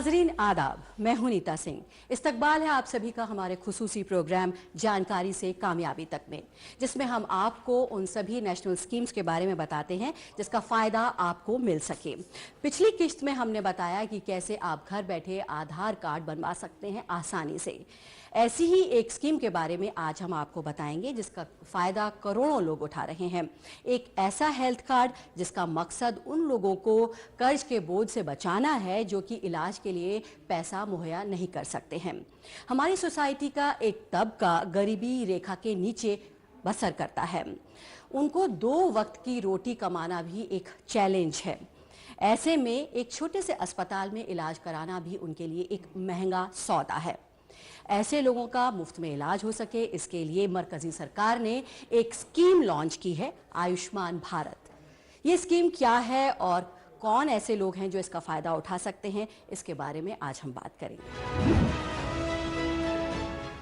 नाजरीन आदाब, मैं हूं नीता सिंह। इस्तकबाल है आप सभी का हमारे खुसूसी प्रोग्राम जानकारी से कामयाबी तक में, जिसमें हम आपको उन सभी नेशनल स्कीम्स के बारे में बताते हैं जिसका फ़ायदा आपको मिल सके। पिछली किस्त में हमने बताया कि कैसे आप घर बैठे आधार कार्ड बनवा सकते हैं आसानी से। ऐसी ही एक स्कीम के बारे में आज हम आपको बताएंगे जिसका फ़ायदा करोड़ों लोग उठा रहे हैं। एक ऐसा हेल्थ कार्ड जिसका मकसद उन लोगों को कर्ज के बोझ से बचाना है जो कि इलाज के लिए पैसा मुहैया नहीं कर सकते हैं। हमारी सोसाइटी का एक तबका गरीबी रेखा के नीचे बसर करता है। उनको 2 वक्त की रोटी कमाना भी एक चैलेंज है। ऐसे में एक छोटे से अस्पताल में इलाज कराना भी उनके लिए एक महंगा सौदा है। ऐसे लोगों का मुफ्त में इलाज हो सके, इसके लिए मरकजी सरकार ने एक स्कीम लॉन्च की है, आयुष्मान भारत। ये स्कीम क्या है और कौन ऐसे लोग हैं जो इसका फायदा उठा सकते हैं, इसके बारे में आज हम बात करेंगे।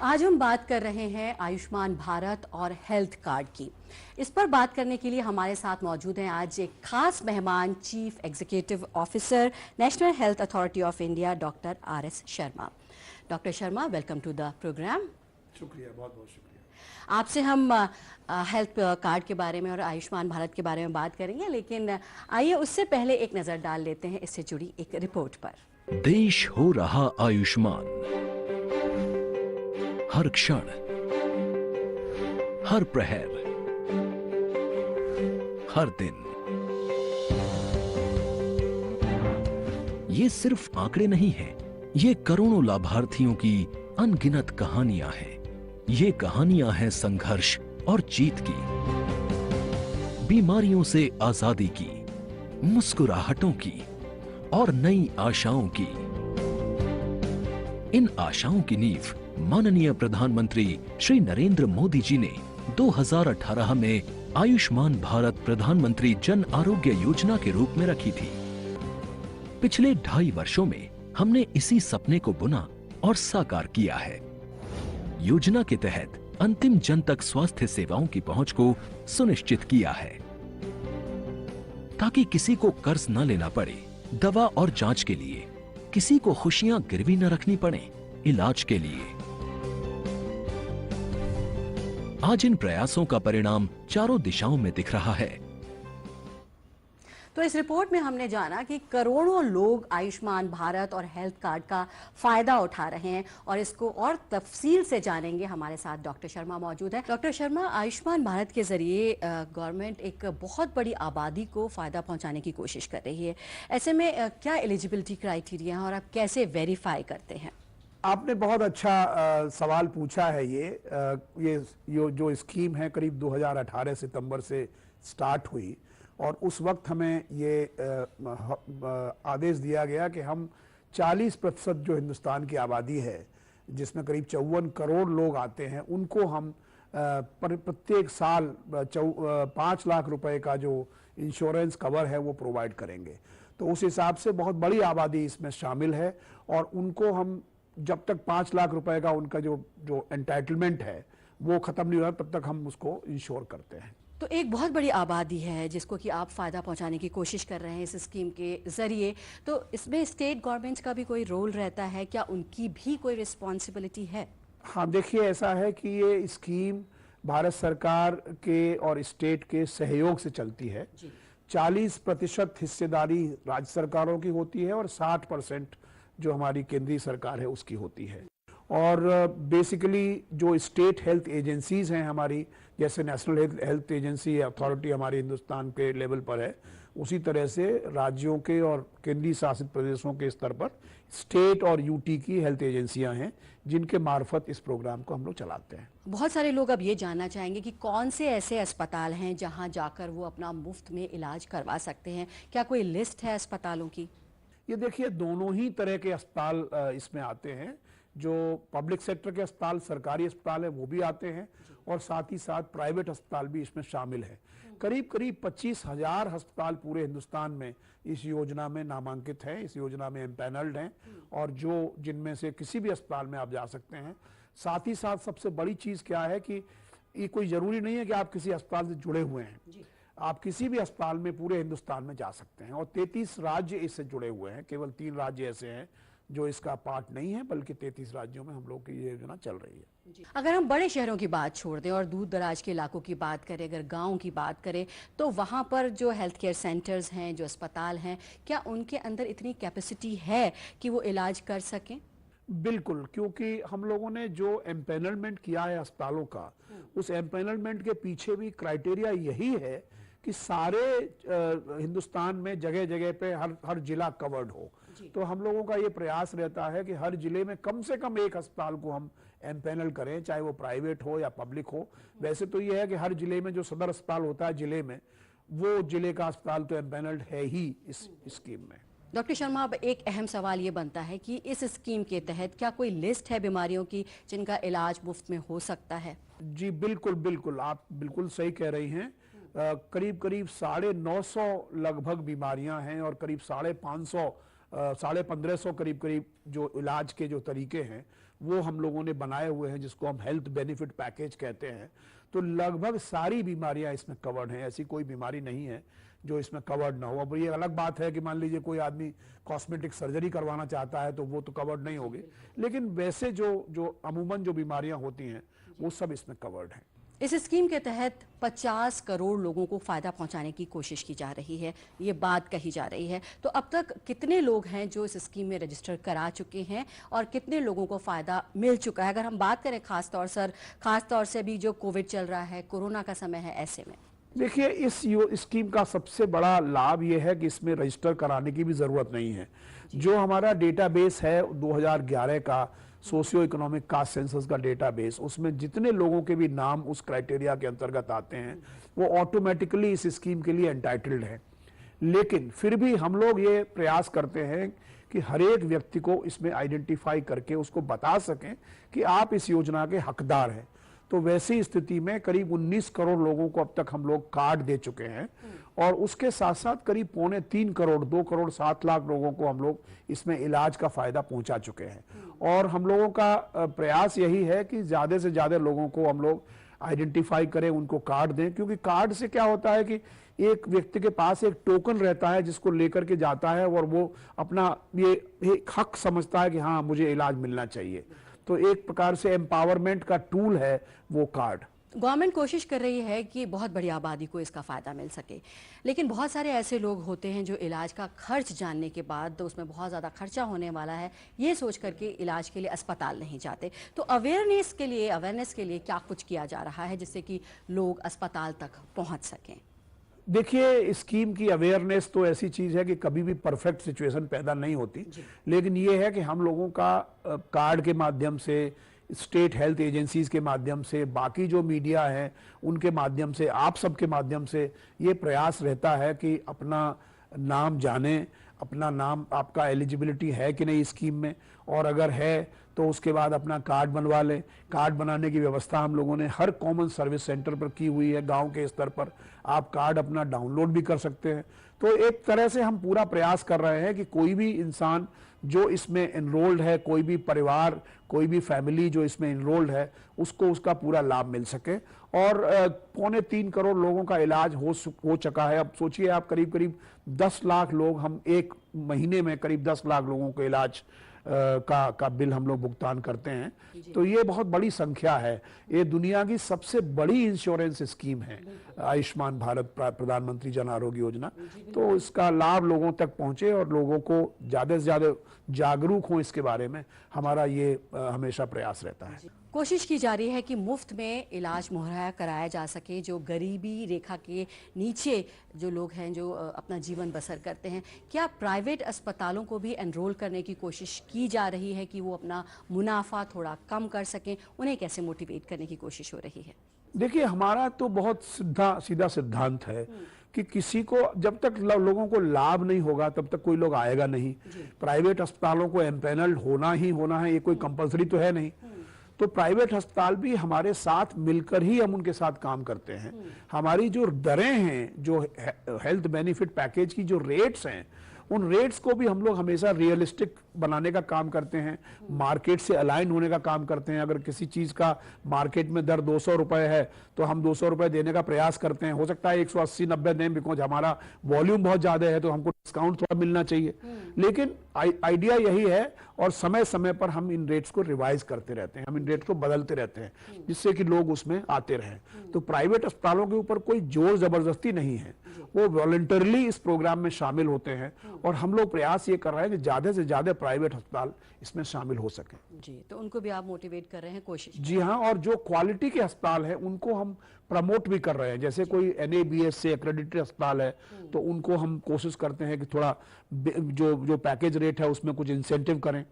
आज हम बात कर रहे हैं आयुष्मान भारत और हेल्थ कार्ड की। इस पर बात करने के लिए हमारे साथ मौजूद हैं आज एक खास मेहमान, chief executive officer national health authority of India, doctor RS Sharma. Doctor Sharma, welcome to the programme. शुक्रिया, बहुत बहुत शुक्रिया। आपसे हम हेल्थ कार्ड के बारे में और आयुष्मान भारत के बारे में बात करेंगे, लेकिन आइए उससे पहले एक नज़र डाल लेते हैं इससे जुड़ी एक रिपोर्ट पर। देश हो रहा आयुष्मान, हर क्षण, हर प्रहर, हर दिन। ये सिर्फ आंकड़े नहीं हैं, ये करोड़ों लाभार्थियों की अनगिनत कहानियां हैं। ये कहानियां हैं संघर्ष और जीत की, बीमारियों से आजादी की, मुस्कुराहटों की और नई आशाओं की। इन आशाओं की नींव माननीय प्रधानमंत्री श्री नरेंद्र मोदी जी ने 2018 में आयुष्मान भारत प्रधानमंत्री जन आरोग्य योजना के रूप में रखी थी। पिछले 2.5 वर्षों में हमने इसी सपने को बुना और साकार किया है। योजना के तहत अंतिम जन तक स्वास्थ्य सेवाओं की पहुंच को सुनिश्चित किया है, ताकि किसी को कर्ज न लेना पड़े दवा और जांच के लिए, किसी को खुशियां गिरवी न रखनी पड़े इलाज के लिए। आज इन प्रयासों का परिणाम चारों दिशाओं में दिख रहा है। तो इस रिपोर्ट में हमने जाना कि करोड़ों लोग आयुष्मान भारत और हेल्थ कार्ड का फायदा उठा रहे हैं, और इसको और तफसील से जानेंगे। हमारे साथ डॉक्टर शर्मा मौजूद है। डॉक्टर शर्मा, आयुष्मान भारत के जरिए गवर्नमेंट एक बहुत बड़ी आबादी को फायदा पहुंचाने की कोशिश कर रही है। ऐसे में क्या एलिजिबिलिटी क्राइटेरिया है और आप कैसे वेरीफाई करते हैं? आपने बहुत अच्छा सवाल पूछा है। ये जो स्कीम है करीब 2018 सितंबर से स्टार्ट हुई, और उस वक्त हमें ये आदेश दिया गया कि हम 40% जो हिंदुस्तान की आबादी है, जिसमें करीब 54 करोड़ लोग आते हैं, उनको हम प्रत्येक साल 5 लाख रुपए का जो इंश्योरेंस कवर है वो प्रोवाइड करेंगे। तो उस हिसाब से बहुत बड़ी आबादी इसमें शामिल है, और उनको हम जब तक 5 लाख रुपए का उनका जो एंटाइटलमेंट है वो खत्म नहीं हुआ, तब तक हम उसको इंश्योर करते हैं। तो एक बहुत बड़ी आबादी है जिसको कि आप फ़ायदा पहुंचाने की कोशिश कर रहे हैं इस स्कीम के ज़रिए। तो इसमें स्टेट गवर्नमेंट्स का भी कोई रोल रहता है क्या? उनकी भी कोई रिस्पॉन्सिबिलिटी है? हाँ, देखिए, ऐसा है कि ये स्कीम भारत सरकार के और स्टेट के सहयोग से चलती है। 40% हिस्सेदारी राज्य सरकारों की होती है और 60% जो हमारी केंद्रीय सरकार है उसकी होती है। और बेसिकली जो स्टेट हेल्थ एजेंसीज हैं हमारी, जैसे नेशनल हेल्थ एजेंसी अथॉरिटी हमारे हिंदुस्तान के लेवल पर है, उसी तरह से राज्यों के और केंद्रीय शासित प्रदेशों के स्तर पर स्टेट और यूटी की हेल्थ एजेंसियां हैं, जिनके मार्फत इस प्रोग्राम को हम लोग चलाते हैं। बहुत सारे लोग अब ये जानना चाहेंगे कि कौन से ऐसे अस्पताल हैं जहां जाकर वो अपना मुफ्त में इलाज करवा सकते हैं। क्या कोई लिस्ट है अस्पतालों की? ये देखिए, दोनों ही तरह के अस्पताल इसमें आते हैं। जो पब्लिक सेक्टर के अस्पताल, सरकारी अस्पताल है, वो भी आते हैं, और साथ ही साथ प्राइवेट अस्पताल भी इसमें शामिल है। करीब 25,000 अस्पताल पूरे हिंदुस्तान में इस योजना में नामांकित हैं, इस योजना में एम्पैनल्ड हैं, और जिनमें से किसी भी अस्पताल में आप जा सकते हैं। साथ ही साथ सबसे बड़ी चीज क्या है कि ये कोई जरूरी नहीं है कि आप किसी अस्पताल से जुड़े हुए हैं, आप किसी भी अस्पताल में पूरे हिंदुस्तान में जा सकते हैं। और 33 राज्य इससे जुड़े हुए हैं। केवल 3 राज्य ऐसे हैं जो इसका पार्ट नहीं है, बल्कि 33 राज्यों में हम लोग की ये योजना चल रही है। अगर हम बड़े शहरों की बात छोड़ दें और दूर दराज के इलाकों की बात करें, अगर गाँव की बात करें, तो वहाँ पर जो हेल्थ केयर सेंटर्स हैं, जो अस्पताल हैं, क्या उनके अंदर इतनी कैपेसिटी है कि वो इलाज कर सकें? बिल्कुल, क्योंकि हम लोगों ने जो एम्पेनलमेंट किया है अस्पतालों का, उस एम्पेनलमेंट के पीछे भी क्राइटेरिया यही है कि सारे हिंदुस्तान में जगह जगह पे हर जिला कवर्ड हो। तो हम लोगों का ये प्रयास रहता है कि हर जिले में कम से कम एक अस्पताल को हम एम्पेनल करें, चाहे वो प्राइवेट हो या पब्लिक हो। वैसे तो ये है कि हर जिले में जो सदर अस्पताल होता है जिले में, वो जिले का अस्पताल तो एम्पेनल्ड है ही इस स्कीम में। डॉक्टर शर्मा, अब एक अहम सवाल ये बनता है कि इस स्कीम के तहत क्या कोई लिस्ट है बीमारियों की जिनका इलाज मुफ्त में हो सकता है? जी बिल्कुल बिल्कुल, आप बिल्कुल सही कह रही हैं। करीब करीब 950 लगभग बीमारियां हैं और करीब 550 1550 करीब करीब जो इलाज के जो तरीके हैं वो हम लोगों ने बनाए हुए हैं, जिसको हम हेल्थ बेनिफिट पैकेज कहते हैं। तो लगभग सारी बीमारियां इसमें कवर्ड हैं, ऐसी कोई बीमारी नहीं है जो इसमें कवर्ड ना हो। अब ये अलग बात है कि मान लीजिए कोई आदमी कॉस्मेटिक सर्जरी करवाना चाहता है तो वो तो कवर्ड नहीं होगी, लेकिन वैसे जो अमूमन जो बीमारियां होती हैं वो सब इसमें कवर्ड हैं। इस स्कीम के तहत 50 करोड़ लोगों को फायदा पहुंचाने की कोशिश की जा रही है, ये बात कही जा रही है। तो अब तक कितने लोग हैं जो इस स्कीम में रजिस्टर करा चुके हैं और कितने लोगों को फायदा मिल चुका है? अगर हम बात करें खास तौर से अभी जो कोविड चल रहा है, कोरोना का समय है, ऐसे में देखिए इस स्कीम का सबसे बड़ा लाभ ये है कि इसमें रजिस्टर कराने की भी जरूरत नहीं है। जो हमारा डेटाबेस है 2011 का सोशियो इकोनॉमिक कास्ट सेंसस का डेटाबेस, उसमें जितने लोगों के भी नाम उस क्राइटेरिया के अंतर्गत आते हैं वो ऑटोमेटिकली इस स्कीम के लिए एंटाइटल्ड है। लेकिन फिर भी हम लोग ये प्रयास करते हैं कि हर एक व्यक्ति को इसमें आइडेंटिफाई करके उसको बता सकें कि आप इस योजना के हकदार हैं। तो वैसी स्थिति में करीब 19 करोड़ लोगों को अब तक हम लोग कार्ड दे चुके हैं और उसके साथ साथ करीब 2.25 करोड़ 2 करोड़ 7 लाख लोगों को हम लोग इसमें इलाज का फायदा पहुंचा चुके हैं। और हम लोगों का प्रयास यही है कि ज्यादा से ज्यादा लोगों को हम लोग आइडेंटिफाई करें, उनको कार्ड दें, क्योंकि कार्ड से क्या होता है कि एक व्यक्ति के पास एक टोकन रहता है जिसको लेकर के जाता है और वो अपना ये एक हक समझता है कि हाँ मुझे इलाज मिलना चाहिए। तो एक प्रकार से एम्पावरमेंट का टूल है वो कार्ड। गवर्नमेंट कोशिश कर रही है कि बहुत बड़ी आबादी को इसका फ़ायदा मिल सके, लेकिन बहुत सारे ऐसे लोग होते हैं जो इलाज का खर्च जानने के बाद तो उसमें बहुत ज़्यादा खर्चा होने वाला है ये सोच करके इलाज के लिए अस्पताल नहीं जाते। तो अवेयरनेस के लिए क्या कुछ किया जा रहा है जिससे कि लोग अस्पताल तक पहुँच सकें? देखिए स्कीम की अवेयरनेस तो ऐसी चीज है कि कभी भी परफेक्ट सिचुएशन पैदा नहीं होती, लेकिन ये है कि हम लोगों का कार्ड के माध्यम से, स्टेट हेल्थ एजेंसीज के माध्यम से, बाकी जो मीडिया है उनके माध्यम से, आप सबके माध्यम से ये प्रयास रहता है कि अपना नाम जाने, अपना नाम, आपका एलिजिबिलिटी है कि नहीं स्कीम में, और अगर है तो उसके बाद अपना कार्ड बनवा लें। कार्ड बनाने की व्यवस्था हम लोगों ने हर कॉमन सर्विस सेंटर पर की हुई है। गांव के स्तर पर आप कार्ड अपना डाउनलोड भी कर सकते हैं। तो एक तरह से हम पूरा प्रयास कर रहे हैं कि कोई भी इंसान जो इसमें एनरोल्ड है, कोई भी परिवार, कोई भी फैमिली जो इसमें एनरोल्ड है, उसको उसका पूरा लाभ मिल सके। और 2.25 करोड़ लोगों का इलाज हो चुका है। अब सोचिए आप, करीब करीब 10 लाख लोग, हम एक महीने में करीब 10 लाख लोगों को इलाज का बिल हम लोग भुगतान करते हैं। तो ये बहुत बड़ी संख्या है। ये दुनिया की सबसे बड़ी इंश्योरेंस स्कीम है आयुष्मान भारत प्रधानमंत्री जन आरोग्य योजना। तो इसका लाभ लोगों तक पहुंचे और लोगों को ज्यादा से ज्यादा जागरूक हो इसके बारे में, हमारा ये हमेशा प्रयास रहता है। कोशिश की जा रही है कि मुफ्त में इलाज मुहैया कराया जा सके। जो गरीबी रेखा के नीचे जो लोग हैं, जो अपना जीवन बसर करते हैं, क्या प्राइवेट अस्पतालों को भी एनरोल करने की कोशिश की जा रही है कि वो अपना मुनाफा थोड़ा कम कर सकें? उन्हें कैसे मोटिवेट करने की कोशिश हो रही है? देखिए हमारा तो बहुत सीधा सिद्धांत है कि किसी को जब तक लोगों को लाभ नहीं होगा तब तक कोई लोग आएगा नहीं। प्राइवेट अस्पतालों को एम्पेनल्ड होना ही होना है, ये कोई कंपलसरी तो है नहीं। तो प्राइवेट अस्पताल भी हमारे साथ मिलकर ही हम उनके साथ काम करते हैं। हमारी जो दरें हैं, जो हेल्थ बेनिफिट पैकेज की जो रेट्स हैं, उन रेट्स को भी हम लोग हमेशा रियलिस्टिक बनाने का काम करते हैं, मार्केट से अलाइन होने का काम करते हैं। अगर किसी चीज का मार्केट में दर 200 रुपए है तो हम 200 रुपए देने का प्रयास करते हैं। हो सकता है 180-90 दें, बिकॉज हमारा वॉल्यूम बहुत ज्यादा है तो हमको डिस्काउंट थोड़ा मिलना चाहिए। लेकिन आइडिया यही है, और समय समय पर हम इन रेट्स को रिवाइज करते रहते हैं, हम इन रेट्स को बदलते रहते हैं, जिससे कि लोग उसमें आते रहें। तो प्राइवेट अस्पतालों के ऊपर कोई जोर जबरदस्ती नहीं है, वो वॉलंटरली इस प्रोग्राम में शामिल होते हैं, और हम लोग प्रयास ये कर रहे हैं कि ज्यादा से ज्यादा प्राइवेट अस्पताल इसमें शामिल हो सके। जी, तो उनको भी आप मोटिवेट कर रहे हैं, कोशिश। जी हाँ, और जो क्वालिटी के अस्पताल है उनको हम प्रमोट भी कर रहे हैं। जैसे कोई NABS से एक्रेडिटेड अस्पताल है तो उनको हम कोशिश करते हैं कि थोड़ा जो पैकेज रेट है उसमें कुछ इंसेंटिव करें।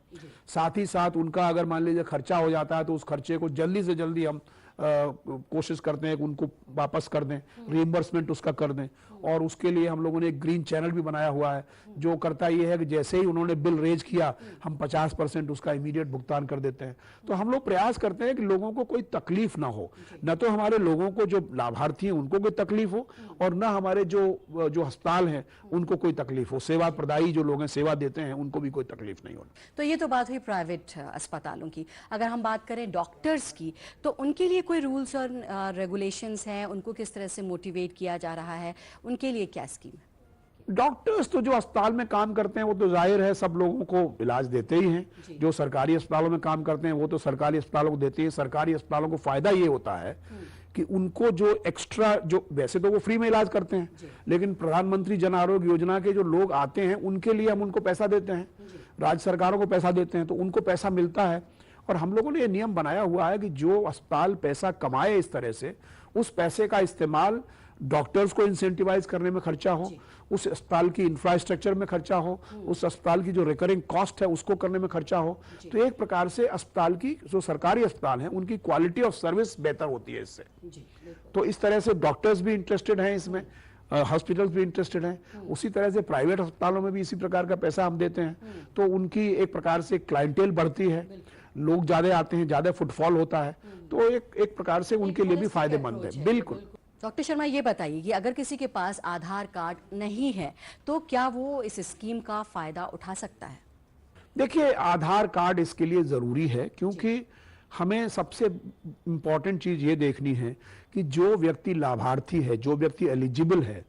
साथ ही साथ उनका अगर मान लीजिए खर्चा हो जाता है तो उस खर्चे को जल्दी से जल्दी हम कोशिश करते हैं कि उनको वापस कर दें, रीइंबर्समेंट उसका कर दें। और उसके लिए हम लोगों ने एक ग्रीन चैनल भी बनाया हुआ है, जो करता ये है कि जैसे ही उन्होंने बिल रेज किया हम 50% उसका इमीडिएट भुगतान कर देते हैं। तो हम लोग प्रयास करते हैं कि लोगों को कोई तकलीफ ना हो, न तो हमारे लोगों को जो लाभार्थी हैं उनको कोई तकलीफ हो, और न हमारे जो अस्पताल हैं उनको कोई तकलीफ हो, सेवा प्रदायी जो लोग हैं, सेवा देते हैं, उनको भी कोई तकलीफ नहीं हो। तो ये तो बात हुई प्राइवेट अस्पतालों की। अगर हम बात करें डॉक्टर्स की, तो उनके लिए कोई रूल्स और रेगुलेशंस हैं, उनको किस तरह से मोटिवेट किया जा रहा है, उनके लिए क्या स्कीम है? डॉक्टर्स तो जो अस्पताल में काम करते हैं वो तो जाहिर है सब लोगों को इलाज देते ही हैं। जो सरकारी अस्पतालों में काम करते हैं वो तो सरकारी अस्पतालों को देते हैं। सरकारी अस्पतालों को फायदा ये होता है कि उनको जो एक्स्ट्रा, जो वैसे तो वो फ्री में इलाज करते हैं, लेकिन प्रधानमंत्री जन आरोग्य योजना के जो लोग आते हैं उनके लिए हम उनको पैसा देते हैं, राज्य सरकारों को पैसा देते हैं, तो उनको पैसा मिलता है। और हम लोगों ने ये नियम बनाया हुआ है कि जो अस्पताल पैसा कमाए इस तरह से, उस पैसे का इस्तेमाल डॉक्टर्स को इंसेंटिवाइज करने में खर्चा हो, उस अस्पताल की इंफ्रास्ट्रक्चर में खर्चा हो, उस अस्पताल की जो रिकरिंग कॉस्ट है उसको करने में खर्चा हो। तो एक प्रकार से अस्पताल की, जो सरकारी अस्पताल है, उनकी क्वालिटी ऑफ सर्विस बेहतर होती है इससे। तो इस तरह से डॉक्टर्स भी इंटरेस्टेड हैं इसमें, हॉस्पिटल्स भी इंटरेस्टेड हैं। उसी तरह से प्राइवेट अस्पतालों में भी इसी प्रकार का पैसा हम देते हैं, तो उनकी एक प्रकार से क्लाइंटेल बढ़ती है, लोग ज्यादा आते हैं, ज्यादा फुटफॉल होता है, तो एक प्रकार से उनके लिए भी फायदेमंद है। बिल्कुल। डॉक्टर शर्मा, ये बताइए कि अगर किसी के पास आधार कार्ड नहीं है तो क्या वो इस स्कीम का फायदा उठा सकता है? देखिए, आधार कार्ड इसके लिए जरूरी है, क्योंकि हमें सबसे इंपॉर्टेंट चीज ये देखनी है कि जो व्यक्ति लाभार्थी है, जो व्यक्ति एलिजिबल है,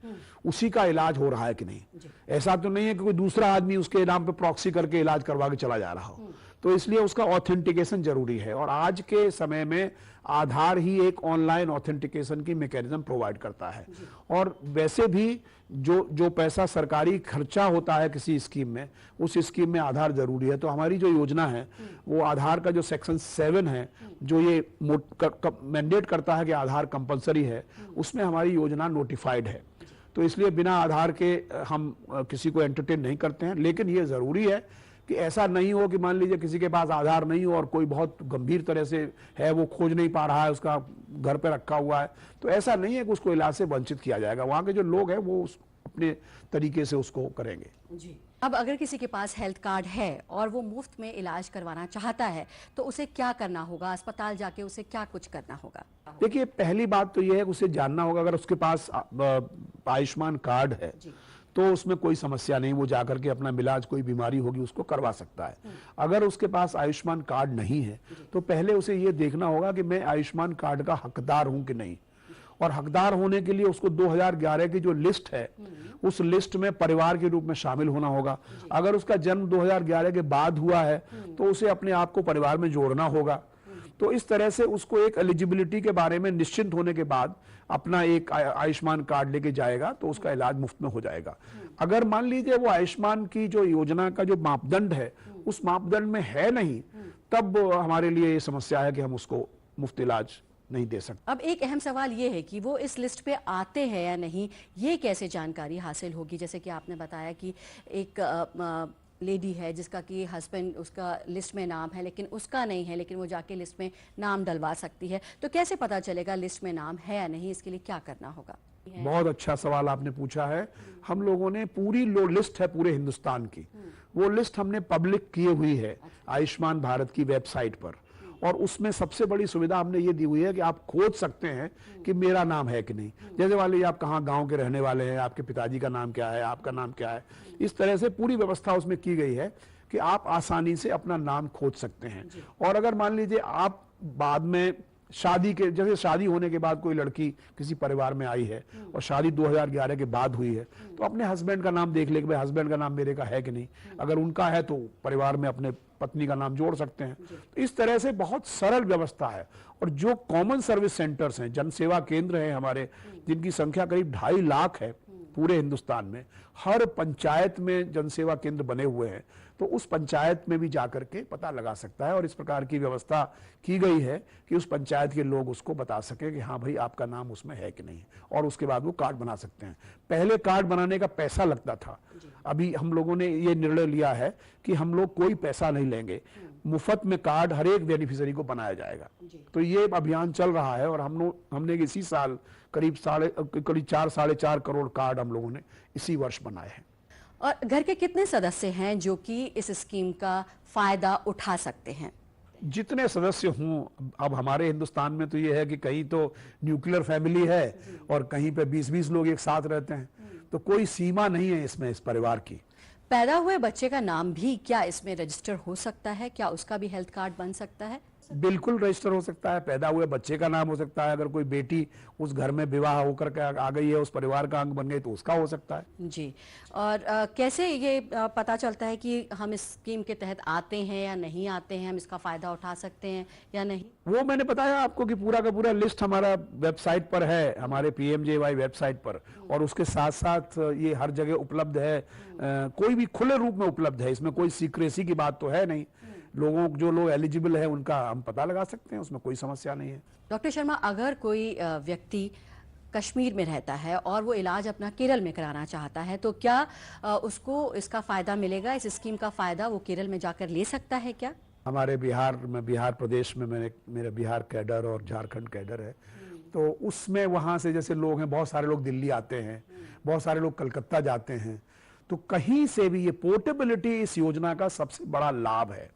उसी का इलाज हो रहा है कि नहीं। ऐसा तो नहीं है कि कोई दूसरा आदमी उसके नाम पे प्रॉक्सी करके इलाज करवा के चला जा रहा हो। तो इसलिए उसका ऑथेंटिकेशन जरूरी है, और आज के समय में आधार ही एक ऑनलाइन ऑथेंटिकेशन की मैकेनिज्म प्रोवाइड करता है। और वैसे भी जो पैसा सरकारी खर्चा होता है किसी स्कीम में, उस स्कीम में आधार जरूरी है। तो हमारी जो योजना है वो आधार का जो सेक्शन 7 है, जो ये मैंडेट करता है कि आधार कंपलसरी है, उसमें हमारी योजना नोटिफाइड है। तो इसलिए बिना आधार के हम किसी को एंटरटेन नहीं करते हैं। लेकिन ये जरूरी है कि ऐसा नहीं हो कि मान लीजिए किसी के पास आधार नहीं हो और कोई बहुत गंभीर तरह से है, वो खोज नहीं पा रहा है, उसका घर पे रखा हुआ है, तो ऐसा नहीं है कि उसको इलाज से वंचित किया जाएगा। वहां के जो लोग हैं वो अपने तरीके से उसको करेंगे। जी। अब अगर किसी के पास हेल्थ कार्ड है और वो मुफ्त में इलाज करवाना चाहता है तो उसे क्या करना होगा? अस्पताल जाके उसे क्या कुछ करना होगा? देखिए, पहली बात तो ये है कि उसे जानना होगा, अगर उसके पास आयुष्मान कार्ड है तो उसमें कोई समस्या नहीं, वो जाकर के अपना इलाज, कोई बीमारी होगी उसको करवा सकता है। अगर उसके पास आयुष्मान कार्ड नहीं है तो पहले उसे ये देखना होगा कि मैं आयुष्मान कार्ड का हकदार हूं कि नहीं। और हकदार होने के लिए उसको 2011 की जो लिस्ट है, उस लिस्ट में परिवार के रूप में शामिल होना होगा। अगर उसका जन्म 2011 के बाद हुआ है तो उसे अपने आप को परिवार में जोड़ना होगा। तो इस तरह से उसको एक एलिजिबिलिटी के बारे में निश्चिंत होने के बाद अपना एक आयुष्मान कार्ड लेके जाएगा तो उसका इलाज मुफ्त में हो जाएगा। अगर मान लीजिए वो आयुष्मान की जो योजना का जो मापदंड है उस मापदंड में है नहीं, तब हमारे लिए ये समस्या है कि हम उसको मुफ्त इलाज नहीं दे सकते। अब एक अहम सवाल ये है कि वो इस लिस्ट पे आते हैं या नहीं, ये कैसे जानकारी हासिल होगी? जैसे कि आपने बताया कि एक लेडी है जिसका कि हस्बैंड, उसका लिस्ट में नाम है लेकिन उसका नहीं है, लेकिन वो जाके लिस्ट में नाम डलवा सकती है, तो कैसे पता चलेगा लिस्ट में नाम है या नहीं? इसके लिए क्या करना होगा? बहुत अच्छा सवाल आपने पूछा है। हम लोगों ने पूरी लिस्ट है पूरे हिंदुस्तान की, वो लिस्ट हमने पब्लिक की हुई है आयुष्मान भारत की वेबसाइट पर, और उसमें सबसे बड़ी सुविधा हमने ये दी हुई है कि आप खोज सकते हैं कि मेरा नाम है कि नहीं। जैसे मान लीजिए आप कहाँ गांव के रहने वाले हैं, आपके पिताजी का नाम क्या है, आपका नाम क्या है, इस तरह से पूरी व्यवस्था उसमें की गई है कि आप आसानी से अपना नाम खोज सकते हैं। और अगर मान लीजिए आप बाद में शादी के, जैसे शादी होने के बाद कोई लड़की किसी परिवार में आई है और शादी 2011 के बाद हुई है, तो अपने हस्बैंड का नाम देख ले कि भाई हस्बैंड का नाम मेरे का है कि नहीं। अगर उनका है तो परिवार में अपने पत्नी का नाम जोड़ सकते हैं। तो इस तरह से बहुत सरल व्यवस्था है। और जो कॉमन सर्विस सेंटर्स हैं, जन सेवा केंद्र हैं हमारे, जिनकी संख्या करीब 2.5 लाख है पूरे हिंदुस्तान में, हर पंचायत में जन सेवा केंद्र बने हुए हैं, तो उस पंचायत में भी जाकर के पता लगा सकता है। और इस प्रकार की व्यवस्था की गई है कि उस पंचायत के लोग उसको बता सके कि हाँ भाई आपका नाम उसमें है कि नहीं, और उसके बाद वो कार्ड बना सकते हैं। पहले कार्ड बनाने का पैसा लगता था, अभी हम लोगों ने ये निर्णय लिया है कि हम लोग कोई पैसा नहीं लेंगे, मुफ्त में कार्ड हर एक बेनिफिशियरी को बनाया जाएगा। तो ये अभियान चल रहा है और हमने इसी साल करीब 4-4.5 करोड़ कार्ड हम लोगों ने इसी वर्ष बनाए हैं। और घर के कितने सदस्य हैं जो कि इस स्कीम का फायदा उठा सकते हैं? जितने सदस्य हों, अब हमारे हिंदुस्तान में तो ये है कि कहीं तो न्यूक्लियर फैमिली है और कहीं पे 20-20 लोग एक साथ रहते हैं, तो कोई सीमा नहीं है इसमें इस परिवार की। पैदा हुए बच्चे का नाम भी क्या इसमें रजिस्टर हो सकता है? क्या उसका भी हेल्थ कार्ड बन सकता है? बिल्कुल रजिस्टर हो सकता है, पैदा हुए बच्चे का नाम हो सकता है। अगर कोई बेटी उस घर में विवाह होकर के आ गई है, उस परिवार का अंग बन गई, तो उसका हो सकता है। जी। और कैसे ये पता चलता है कि हम इस स्कीम के तहत आते हैं या नहीं आते हैं, हम इसका फायदा उठा सकते हैं या नहीं? वो मैंने बताया आपको कि पूरा का पूरा लिस्ट हमारा वेबसाइट पर है, हमारे PMJY वेबसाइट पर, और उसके साथ साथ ये हर जगह उपलब्ध है, कोई भी खुले रूप में उपलब्ध है। इसमें कोई सीक्रेसी की बात तो है नहीं। जो लोग एलिजिबल है उनका हम पता लगा सकते हैं, उसमें कोई समस्या नहीं है। डॉक्टर शर्मा, अगर कोई व्यक्ति कश्मीर में रहता है और वो इलाज अपना केरल में कराना चाहता है, तो क्या उसको इसका फायदा मिलेगा? इस स्कीम का फायदा वो केरल में जाकर ले सकता है क्या? हमारे बिहार प्रदेश में मेरा बिहार कैडर और झारखंड कैडर है, तो उसमें वहाँ से जैसे लोग हैं, बहुत सारे लोग दिल्ली आते हैं, बहुत सारे लोग कलकत्ता जाते हैं, तो कहीं से भी ये पोर्टेबिलिटी इस योजना का सबसे बड़ा लाभ है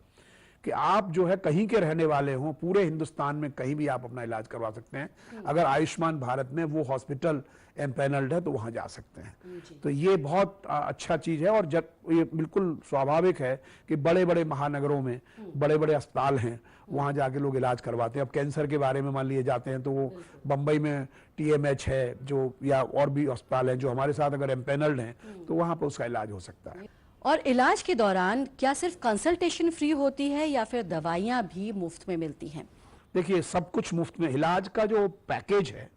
कि आप जो है कहीं के रहने वाले हों, पूरे हिंदुस्तान में कहीं भी आप अपना इलाज करवा सकते हैं। अगर आयुष्मान भारत में वो हॉस्पिटल एम्पैनल्ड है तो वहां जा सकते हैं। तो ये बहुत अच्छा चीज है। और ये बिल्कुल स्वाभाविक है कि बड़े बड़े महानगरों में बड़े बड़े अस्पताल हैं, वहां जाके लोग इलाज करवाते हैं। अब कैंसर के बारे में मान लिए जाते हैं तो वो बंबई में TMH है जो, या और भी अस्पताल है जो हमारे साथ अगर एम्पैनल्ड हैं, तो वहां पर उसका इलाज हो सकता है। और इलाज के दौरान क्या सिर्फ कंसल्टेशन फ्री होती है या फिर दवाइयां भी मुफ्त में मिलती हैं? देखिए, सब कुछ मुफ्त में। इलाज का जो पैकेज है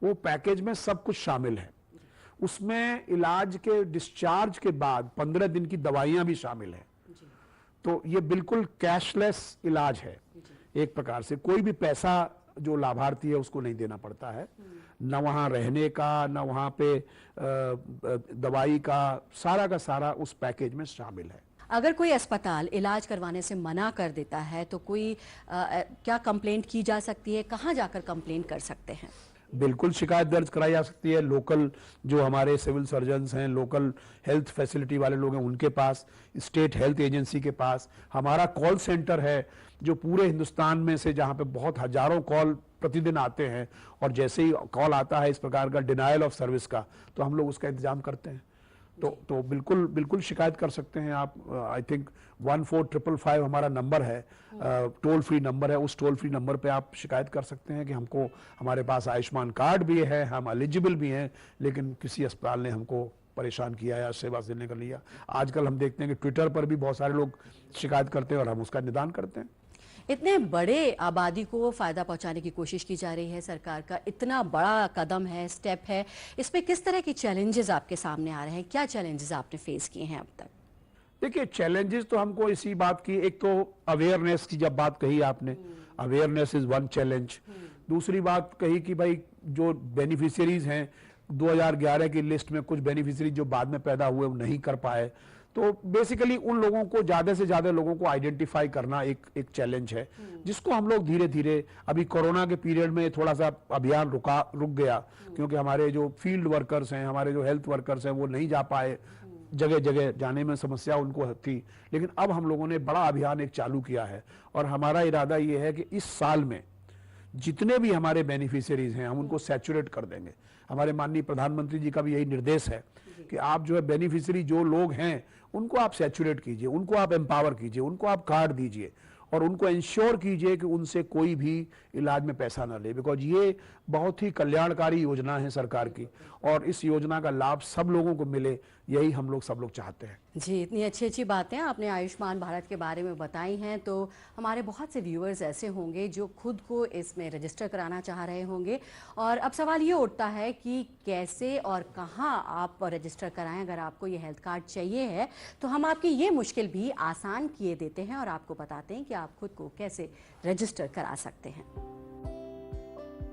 वो पैकेज में सब कुछ शामिल है। उसमें इलाज के डिस्चार्ज के बाद 15 दिन की दवाइयां भी शामिल है। तो ये बिल्कुल कैशलेस इलाज है एक प्रकार से। कोई भी पैसा जो लाभार्थी है उसको नहीं देना पड़ता है, न वहाँ रहने का, न वहाँ पे दवाई का सारा उस पैकेज में शामिल है। अगर कोई अस्पताल इलाज करवाने से मना कर देता है तो कोई क्या कंप्लेंट की जा सकती है? कहाँ जाकर कंप्लेंट कर सकते हैं? बिल्कुल शिकायत दर्ज कराई जा सकती है। लोकल जो हमारे सिविल सर्जन्स हैं, लोकल हेल्थ फैसिलिटी वाले लोग हैं, उनके पास, स्टेट हेल्थ एजेंसी के पास। हमारा कॉल सेंटर है जो पूरे हिंदुस्तान में से, जहां पे बहुत हजारों कॉल प्रतिदिन आते हैं, और जैसे ही कॉल आता है इस प्रकार का डिनायल ऑफ सर्विस का, तो हम लोग उसका इंतजाम करते हैं। तो बिल्कुल शिकायत कर सकते हैं आप। आई थिंक 14555 हमारा नंबर है, टोल फ्री नंबर है। उस टोल फ्री नंबर पे आप शिकायत कर सकते हैं कि हमको, हमारे पास आयुष्मान कार्ड भी है, हम एलिजिबल भी हैं, लेकिन किसी अस्पताल ने हमको परेशान किया या सेवा से लेकर लिया। आजकल हम देखते हैं कि ट्विटर पर भी बहुत सारे लोग शिकायत करते हैं और हम उसका निदान करते हैं। इतने बड़े आबादी को फायदा पहुंचाने की कोशिश की जा रही है, सरकार का इतना बड़ा कदम है, स्टेप है, इसमें किस तरह के चैलेंजेस आपके सामने आ रहे हैं? क्या चैलेंजेस आपने फेस किए हैं अब तक? देखिए, चैलेंजेस तो हमको इसी बात की, एक तो अवेयरनेस की जब बात कही आपने, अवेयरनेस इज वन चैलेंज। दूसरी बात कही कि भाई जो बेनिफिशियरीज हैं 2011 की लिस्ट में कुछ बेनिफिशियरी जो बाद में पैदा हुए वो नहीं कर पाए, तो बेसिकली उन लोगों को, ज्यादा से ज्यादा लोगों को आइडेंटिफाई करना एक चैलेंज है, जिसको हम लोग धीरे धीरे, अभी कोरोना के पीरियड में थोड़ा सा अभियान रुक गया, क्योंकि हमारे जो फील्ड वर्कर्स हैं, हमारे जो हेल्थ वर्कर्स हैं, वो नहीं जा पाए, जगह जगह जाने में समस्या उनको थी। लेकिन अब हम लोगों ने बड़ा अभियान एक चालू किया है, और हमारा इरादा ये है कि इस साल में जितने भी हमारे बेनिफिशियरीज हैं हम उनको सैचुरेट कर देंगे। हमारे माननीय प्रधानमंत्री जी का भी यही निर्देश है कि आप जो है बेनिफिशियरी जो लोग हैं उनको आप सैचुरेट कीजिए, उनको आप एम्पावर कीजिए, उनको आप कार्ड दीजिए और उनको इंश्योर कीजिए कि उनसे कोई भी इलाज में पैसा ना ले, बिकॉज ये बहुत ही कल्याणकारी योजना है सरकार की और इस योजना का लाभ सब लोगों को मिले, यही हम लोग सब लोग चाहते हैं। जी, इतनी अच्छी अच्छी बातें आपने आयुष्मान भारत के बारे में बताई हैं, तो हमारे बहुत से व्यूअर्स ऐसे होंगे जो खुद को इसमें रजिस्टर कराना चाह रहे होंगे और अब सवाल ये उठता है कि कैसे और कहां आप रजिस्टर कराएं। अगर आपको ये हेल्थ कार्ड चाहिए है तो हम आपकी ये मुश्किल भी आसान किए देते हैं और आपको बताते हैं कि आप खुद को कैसे रजिस्टर करा सकते हैं।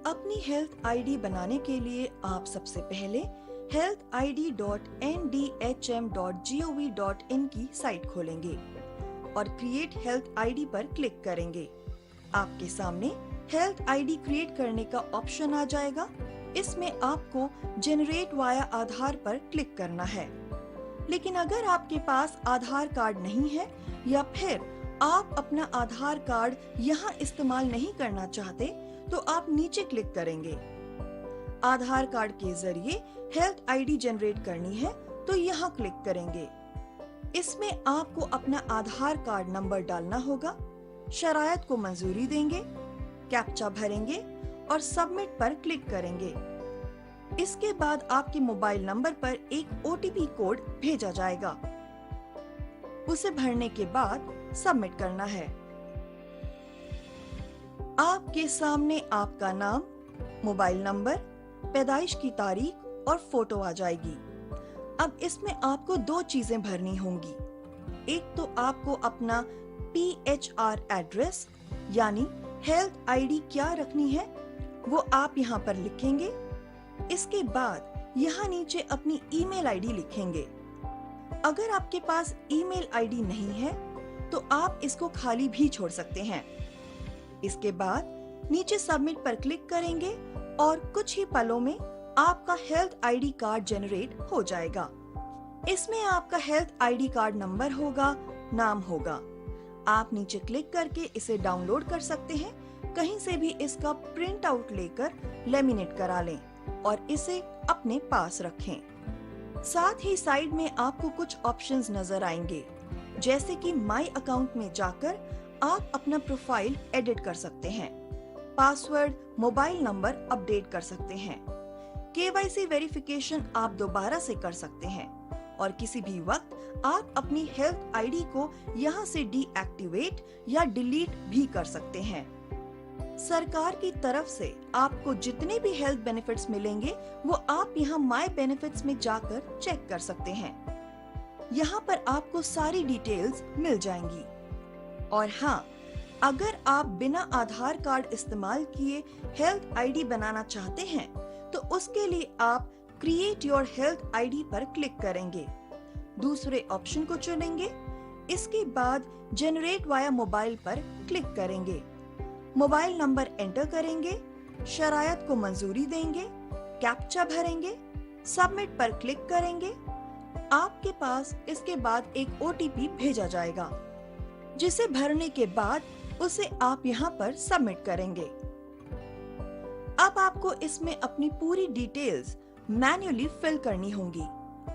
अपनी हेल्थ आईडी बनाने के लिए आप सबसे पहले healthid.ndhm.gov.in की साइट खोलेंगे और क्रिएट हेल्थ आईडी पर क्लिक करेंगे। आपके सामने हेल्थ आईडी क्रिएट करने का ऑप्शन आ जाएगा। इसमें आपको जनरेट वाया आधार पर क्लिक करना है। लेकिन अगर आपके पास आधार कार्ड नहीं है या फिर आप अपना आधार कार्ड यहाँ इस्तेमाल नहीं करना चाहते तो आप नीचे क्लिक करेंगे। आधार कार्ड के जरिए हेल्थ आईडी जनरेट करनी है तो यहाँ क्लिक करेंगे। इसमें आपको अपना आधार कार्ड नंबर डालना होगा, शरायत को मंजूरी देंगे, कैप्चा भरेंगे और सबमिट पर क्लिक करेंगे। इसके बाद आपके मोबाइल नंबर पर एक ओटीपी कोड भेजा जाएगा। उसे भरने के बाद सबमिट करना है। आपके सामने आपका नाम, मोबाइल नंबर, पैदाइश की तारीख और फोटो आ जाएगी। अब इसमें आपको दो चीजें भरनी होंगी। एक तो आपको अपना PHR एड्रेस यानी हेल्थ आईडी क्या रखनी है वो आप यहाँ पर लिखेंगे। इसके बाद यहाँ नीचे अपनी ईमेल आईडी लिखेंगे। अगर आपके पास ईमेल आईडी नहीं है तो आप इसको खाली भी छोड़ सकते हैं। इसके बाद नीचे सबमिट पर क्लिक करेंगे और कुछ ही पलों में आपका हेल्थ आईडी कार्ड जनरेट हो जाएगा। इसमें आपका हेल्थ आईडी कार्ड नंबर होगा, नाम होगा। आप नीचे क्लिक करके इसे डाउनलोड कर सकते हैं। कहीं से भी इसका प्रिंट आउट लेकर लेमिनेट करा लें और इसे अपने पास रखें। साथ ही साइड में आपको कुछ ऑप्शंस नजर आएंगे, जैसे कि माई अकाउंट में जाकर आप अपना प्रोफाइल एडिट कर सकते हैं, पासवर्ड, मोबाइल नंबर अपडेट कर सकते हैं, KYC वेरिफिकेशन आप दोबारा से कर सकते हैं और किसी भी वक्त आप अपनी हेल्थ आईडी को यहाँ से डीएक्टिवेट या डिलीट भी कर सकते हैं। सरकार की तरफ से आपको जितने भी हेल्थ बेनिफिट्स मिलेंगे वो आप यहाँ माई बेनिफिट्स में जाकर चेक कर सकते हैं। यहाँ पर आपको सारी डिटेल्स मिल जाएंगी। और हाँ, अगर आप बिना आधार कार्ड इस्तेमाल किए हेल्थ आईडी बनाना चाहते हैं तो उसके लिए आप क्रिएट योर हेल्थ आईडी पर क्लिक करेंगे, दूसरे ऑप्शन को चुनेंगे। इसके बाद जनरेट वाया मोबाइल पर क्लिक करेंगे, मोबाइल नंबर एंटर करेंगे, शरायत को मंजूरी देंगे, कैप्चा भरेंगे, सबमिट पर क्लिक करेंगे। आपके पास इसके बाद एक OTP भेजा जाएगा, जिसे भरने के बाद उसे आप यहाँ पर सबमिट करेंगे। अब आपको इसमें अपनी पूरी डिटेल्स मैन्युअली फिल करनी होंगी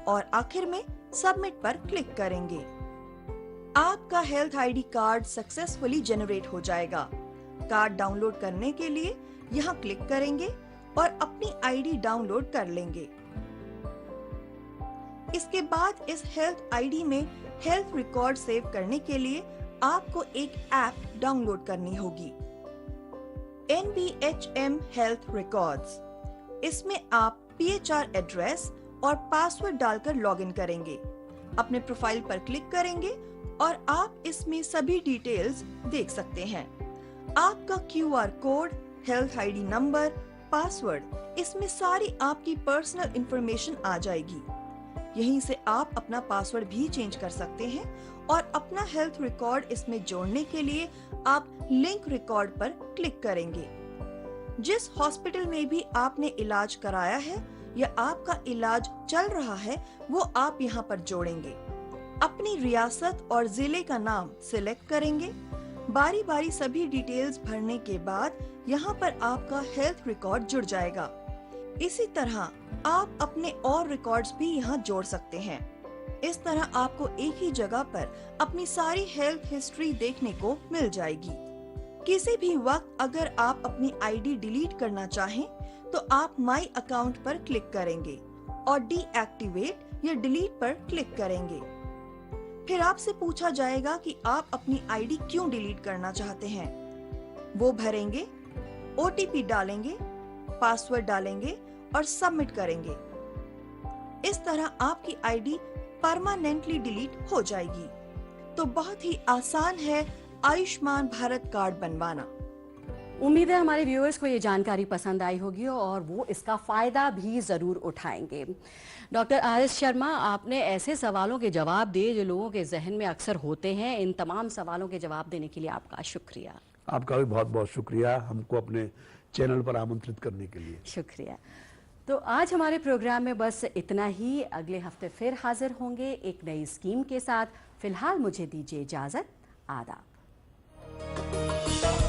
और आखिर में सबमिट पर क्लिक करेंगे। आपका health ID card successfully generate हो जाएगा। कार्ड डाउनलोड करने के लिए यहाँ क्लिक करेंगे और अपनी आईडी डाउनलोड कर लेंगे। इसके बाद इस हेल्थ आईडी में हेल्थ रिकॉर्ड सेव करने के लिए आपको एक ऐप डाउनलोड करनी होगी, NBHM हेल्थ रिकॉर्ड्स। इसमें आप PHR एड्रेस और पासवर्ड डालकर लॉगिन करेंगे, अपने प्रोफाइल पर क्लिक करेंगे और आप इसमें सभी डिटेल्स देख सकते हैं। आपका QR code, health ID number, password, इसमें सारी आपकी पर्सनल इंफॉर्मेशन आ जाएगी। यहीं से आप अपना पासवर्ड भी चेंज कर सकते हैं और अपना हेल्थ रिकॉर्ड इसमें जोड़ने के लिए आप लिंक रिकॉर्ड पर क्लिक करेंगे। जिस हॉस्पिटल में भी आपने इलाज कराया है या आपका इलाज चल रहा है वो आप यहाँ पर जोड़ेंगे। अपनी रियासत और जिले का नाम सिलेक्ट करेंगे, बारी बारी सभी डिटेल्स भरने के बाद यहाँ पर आपका हेल्थ रिकॉर्ड जुड़ जाएगा। इसी तरह आप अपने और रिकॉर्ड्स भी यहाँ जोड़ सकते हैं। इस तरह आपको एक ही जगह पर अपनी सारी हेल्थ हिस्ट्री देखने को मिल जाएगी। किसी भी वक्त अगर आप अपनी आईडी डिलीट करना चाहें तो आप माई अकाउंट पर क्लिक करेंगे और डीएक्टिवेट या डिलीट पर क्लिक करेंगे। फिर आपसे पूछा जाएगा कि आप अपनी आईडी क्यों डिलीट करना चाहते हैं। वो भरेंगे, ओटीपी डालेंगे, पासवर्ड डालेंगे और सबमिट करेंगे। इस तरह आपकी आईडी परमानेंटली डिलीट हो जाएगी। तो बहुत ही आसान है आयुष्मान भारत कार्ड बनवाना। उम्मीद है हमारे व्यूअर्स को ये जानकारी पसंद आई होगी और वो इसका फायदा भी जरूर उठाएंगे। Doctor R S. शर्मा, आपने ऐसे सवालों के जवाब दिए जो लोगों के जहन में अक्सर होते हैं। इन तमाम सवालों के जवाब देने के लिए आपका शुक्रिया। आपका भी बहुत बहुत शुक्रिया हमको अपने चैनल पर आमंत्रित करने के लिए। शुक्रिया। तो आज हमारे प्रोग्राम में बस इतना ही। अगले हफ्ते फिर हाजिर होंगे एक नई स्कीम के साथ। फिलहाल मुझे दीजिए इजाजत। आदाब।